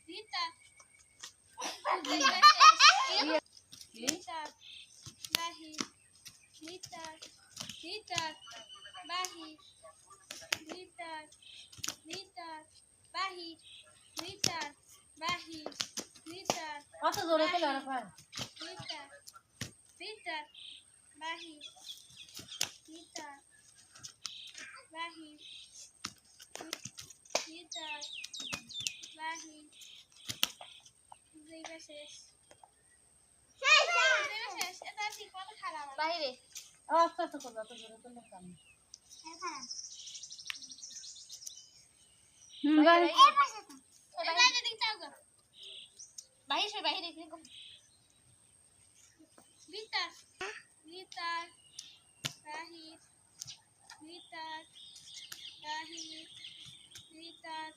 ভিতর ভিতর বাহির ভিতর ভিতর বাহির ভিতর ভিতর বাহির ভিতর বাহির ভিতর কত জোরে খেলে ওরা পারে ভিতর ভিতর বাহির ভিতর বাহির ভিতর বাহির জায়গা শেষ শেষ এটা ঠিক মতো খারাপ বাইরে আস্তে আস্তে করবে অত জোরে করলে কাম বাইরে বাইরে ভিতর ভিতর বাহির ভিতর বাহির ভিতর